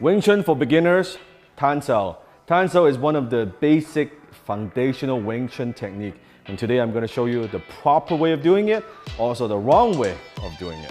Wing Chun for beginners, Tan Sao. Tan Sao is one of the basic foundational Wing Chun technique. And today I'm going to show you the proper way of doing it, also the wrong way of doing it.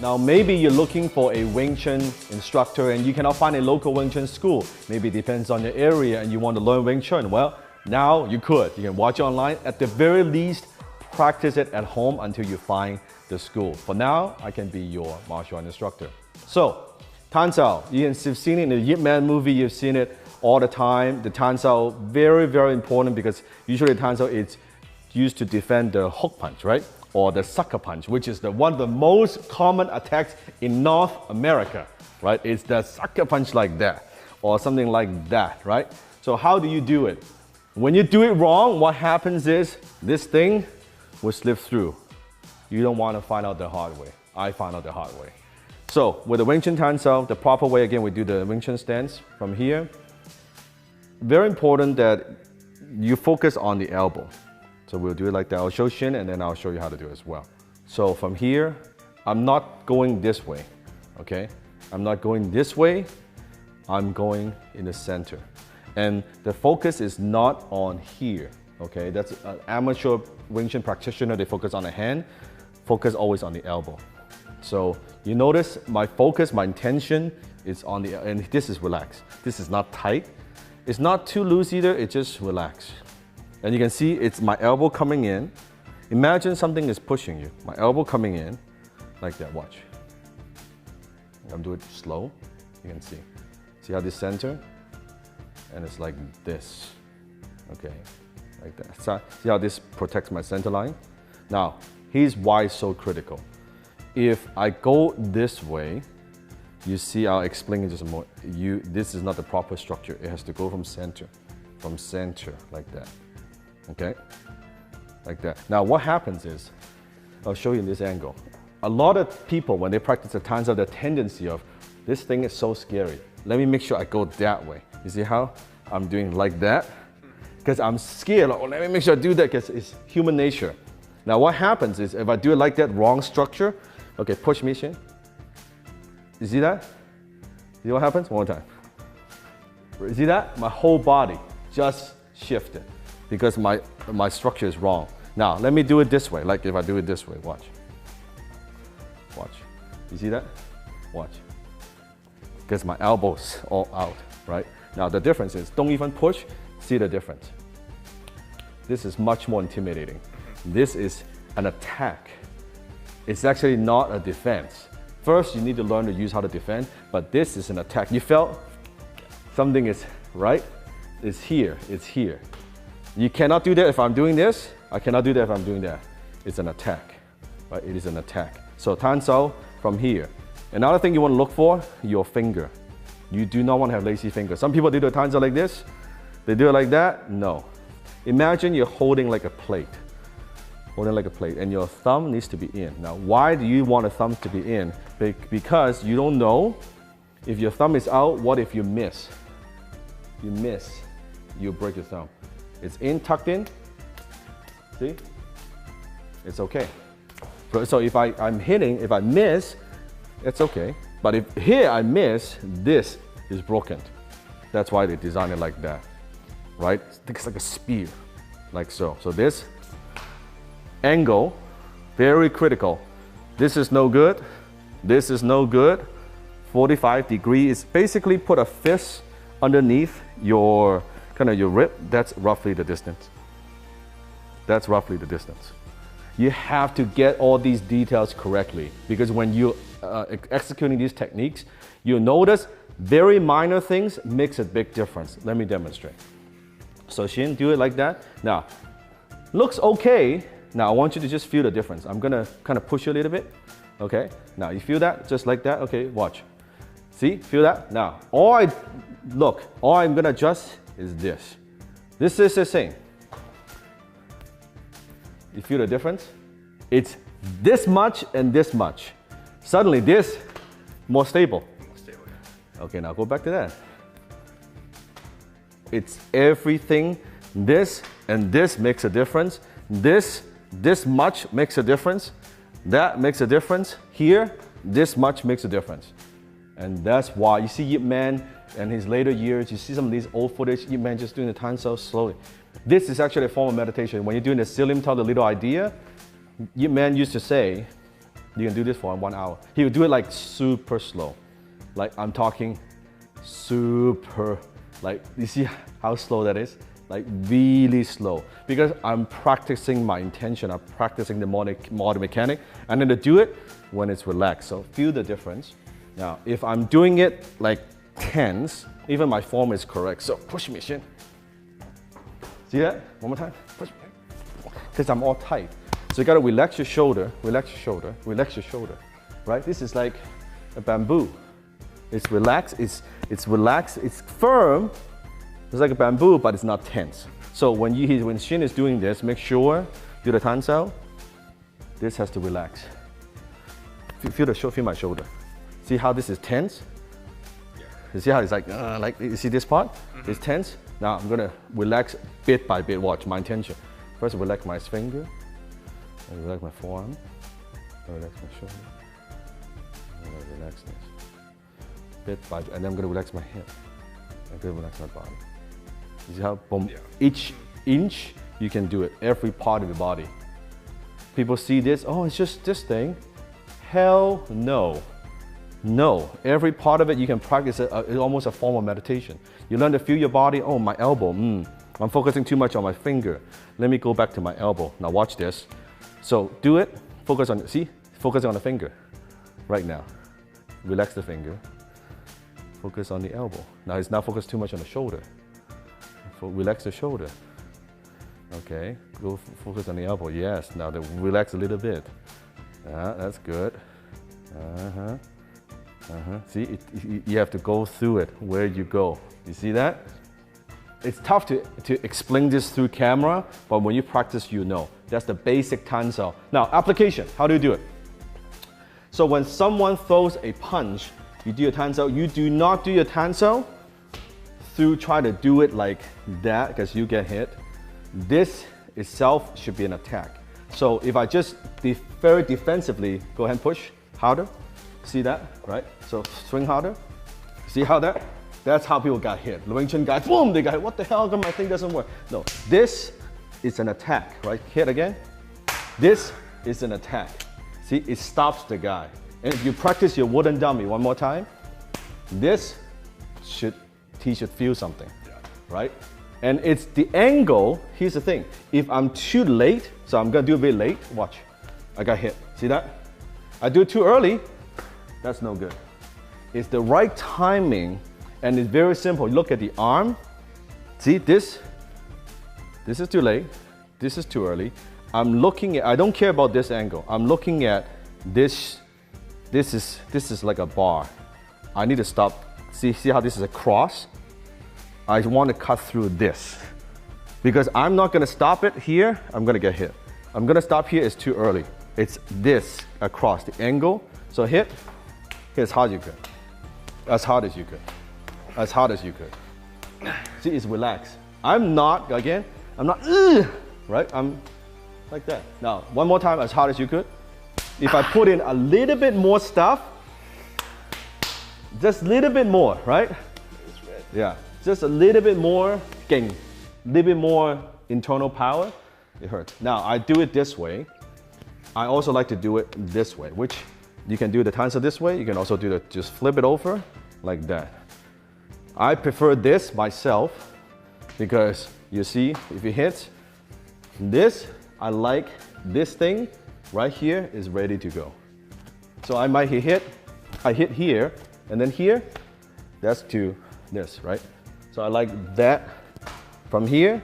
Now maybe you're looking for a Wing Chun instructor and you cannot find a local Wing Chun school. Maybe it depends on your area and you want to learn Wing Chun. Well, now you could. You can watch it online. At the very least, practice it at home until you find the school. For now, I can be your martial art instructor. So, Tan Sao, you've seen it in the Yip Man movie, you've seen it all the time. The Tan Sao, very, very important because usually Tan Sao is used to defend the hook punch, right? Or the sucker punch, which is one of the most common attacks in North America, right? It's the sucker punch like that, or something like that, right? So how do you do it? When you do it wrong, what happens is this thing will slip through. You don't want to find out the hard way. I found out the hard way. So with the Wing Chun Tan Sao, the proper way, again, we do the Wing Chun stance from here. Very important that you focus on the elbow. So we'll do it like that. I'll show Shin and then I'll show you how to do it as well. So from here, I'm not going this way, okay? I'm not going this way, I'm going in the center. And the focus is not on here, okay? That's an amateur Wing Chun practitioner, they focus on the hand, focus always on the elbow. So you notice my focus, my intention is on the, and this is relaxed. This is not tight. It's not too loose either, it's just relaxed. And you can see it's my elbow coming in. Imagine something is pushing you. My elbow coming in, like that, watch. I'm doing it slow, you can see. See how this center? And it's like this, okay, like that. So, see how this protects my center line? Now, here's why it's so critical. If I go this way, you see, I'll explain it just more. This is not the proper structure. It has to go from center, like that. Okay, like that. Now what happens is, I'll show you in this angle. A lot of people, when they practice the Tan Sao, the tendency of, this thing is so scary. Let me make sure I go that way. You see how I'm doing like that? Because I'm scared, oh, let me make sure I do that because it's human nature. Now what happens is, if I do it like that, wrong structure, okay, push me, Shin. You see that? See what happens? One more time. You see that? My whole body just shifted. Because my structure is wrong. Now, let me do it this way, like if I do it this way, watch. Watch. You see that? Watch. Because my elbow's all out, right? Now, the difference is, don't even push, see the difference. This is much more intimidating. This is an attack. It's actually not a defense. First, you need to learn to use how to defend, but this is an attack. You felt something is right? It's here, it's here. You cannot do that if I'm doing this. I cannot do that if I'm doing that. It's an attack, right? It is an attack. So Tan Sao from here. Another thing you want to look for, your finger. You do not want to have lazy fingers. Some people do the Tan Sao like this. They do it like that. No. Imagine you're holding like a plate. Holding like a plate and your thumb needs to be in. Now, why do you want a thumb to be in? Because you don't know if your thumb is out, what if you miss? You miss, you break your thumb. It's in, tucked in, see? It's okay. So if I'm hitting, if I miss, it's okay. But if here I miss, this is broken. That's why they designed it like that, right? It's like a spear, like so. So this angle, very critical. This is no good, this is no good. 45 degrees is basically put a fist underneath your your rib. That's roughly the distance. That's roughly the distance. You have to get all these details correctly because when you're executing these techniques, you'll notice very minor things makes a big difference. Let me demonstrate. So Shin, do it like that. Now, looks okay. Now I want you to just feel the difference. I'm gonna kind of push you a little bit. Okay, now you feel that? Just like that? Okay, watch. See, feel that? Now, all I'm gonna adjust is this. This is the same. You feel the difference? It's this much and this much. Suddenly this, more stable. Okay, now go back to that. It's everything. This and this makes a difference. This much makes a difference. That makes a difference. Here, this much makes a difference. And that's why you see Yip Man in his later years, you see some of these old footage, Yip Man just doing the tan so slowly. This is actually a form of meditation. When you're doing the Silim tell the little idea, Yip Man used to say, you can do this for 1 hour. He would do it like super slow. Like I'm talking super, like you see how slow that is? Like really slow. Because I'm practicing my intention, I'm practicing the modern mechanic, and then to do it when it's relaxed. So feel the difference. Now, if I'm doing it like tense, even my form is correct. So push me, Shin. See that? One more time. Push me. Because I'm all tight. So you gotta relax your shoulder, relax your shoulder, relax your shoulder. Right? This is like a bamboo. It's relaxed, it's relaxed, it's firm. It's like a bamboo, but it's not tense. So when Shin is doing this, make sure, do the tan sao, this has to relax. Feel my shoulder. See how this is tense? You see how it's like you see this part? It's tense. Now I'm gonna relax bit by bit. Watch my intention. First, relax my finger. I relax my forearm. I relax my shoulder. I'm gonna relax this. Bit by bit, and then I'm gonna relax my hip. I'm gonna relax my body. You see how boom, each inch you can do it. Every part of your body. People see this. Oh, it's just this thing. Hell no. No, every part of it you can practice it. It's almost a form of meditation. You learn to feel your body. Oh, my elbow. I'm focusing too much on my finger. Let me go back to my elbow. Now watch this. So do it. Focus on, see? Focus on the finger. Right now. Relax the finger. Focus on the elbow. Now it's not focused too much on the shoulder. Relax the shoulder. Okay, go focus on the elbow. Yes, now relax a little bit. That's good. See, you have to go through it where you go. You see that? It's tough to explain this through camera, but when you practice, you know. That's the basic tan sao. Now, application, how do you do it? So when someone throws a punch, you do your tan sao. You do not do your tan sao through try to do it like that because you get hit. This itself should be an attack. So if I just very defensively, go ahead and push harder. See that, right? So swing harder. See how that's how people got hit. The Wing Chun guys, boom, they got hit. What the hell, my thing doesn't work. No, this is an attack, right? Hit again. This is an attack. See, it stops the guy. And if you practice your wooden dummy one more time, this should teach you to feel something, right? And it's the angle. Here's the thing. If I'm too late, so I'm gonna do it very late, watch. I got hit, see that? I do it too early, that's no good. It's the right timing, and it's very simple. Look at the arm. See this? This is too late. This is too early. I'm looking at, I don't care about this angle. I'm looking at this. This is like a bar. I need to stop. See how this is a cross? I want to cut through this. Because I'm not gonna stop it here, I'm gonna get hit. I'm gonna stop here, it's too early. It's this across the angle. So hit as hard as you could. As hard as you could. As hard as you could. See, it's relaxed. I'm not, again, I'm not, right? I'm like that. Now, one more time, as hard as you could. If I put in a little bit more stuff, just a little bit more, right? Yeah, just a little bit more gain, a little bit more internal power, it hurts. Now, I do it this way. I also like to do it this way, which you can do the tan sao this way. You can also do just flip it over like that. I prefer this myself because you see, if it hits this, I like this thing right here is ready to go. So I might hit here, and then here, that's to this, right? So I like that from here,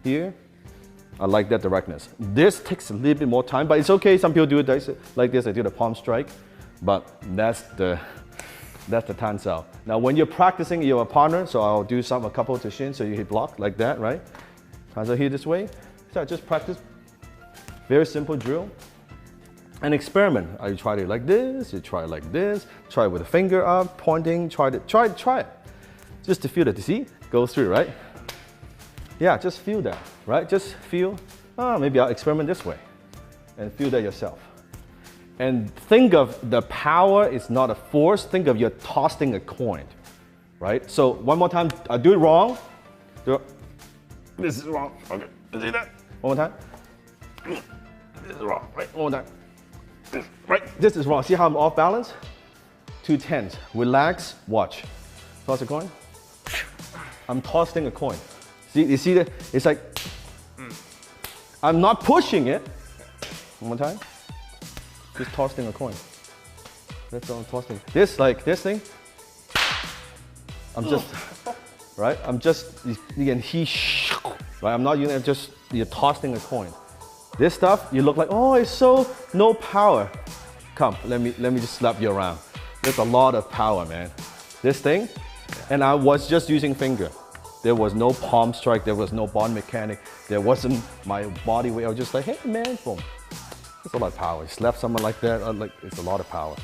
I like that directness. This takes a little bit more time, but it's okay. Some people do it like this, they do the palm strike, but that's the tan sao. Now when you're practicing, you're a partner, so I'll do a couple to shin, so you hit block like that, right? Tan sao here this way. So I just practice, very simple drill. And experiment. You try it like this, you try it like this, try it with a finger up, pointing, try it. Just to feel it, you see? goes through, right? Yeah, just feel that, right? Just feel, maybe I'll experiment this way. And feel that yourself. And think of the power is not a force. Think of you're tossing a coin, right? So one more time, I do it wrong. This is wrong. Okay, see that? One more time. This is wrong, right? One more time. Right, this is wrong. See how I'm off balance? 2 10s. Relax, watch. Toss a coin. I'm tossing a coin. See, you see that? It's like, I'm not pushing it. One more time. Just tossing a coin. That's all I'm tossing. This thing, I'm just, right? I'm just, again, right? I'm not using it, just, you're tossing a coin. This stuff, you look like, oh, it's so no power. Come, let me just slap you around. There's a lot of power, man. This thing, and I was just using finger. There was no palm strike, there was no bond mechanic, there wasn't my body weight. I was just like, hey man, boom. It's a lot of power. You slap someone like that, it's a lot of power.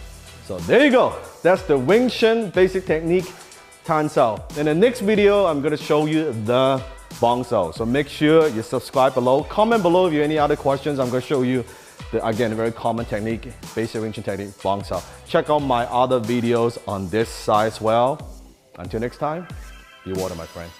So there you go. That's the Wing Chun basic technique, Tan Sao. In the next video, I'm gonna show you the Bong Sao. So make sure you subscribe below. Comment below if you have any other questions. I'm gonna show you, again, a very common technique, basic Wing Chun technique, Bong Sao. Check out my other videos on this side as well. Until next time, be water, my friend.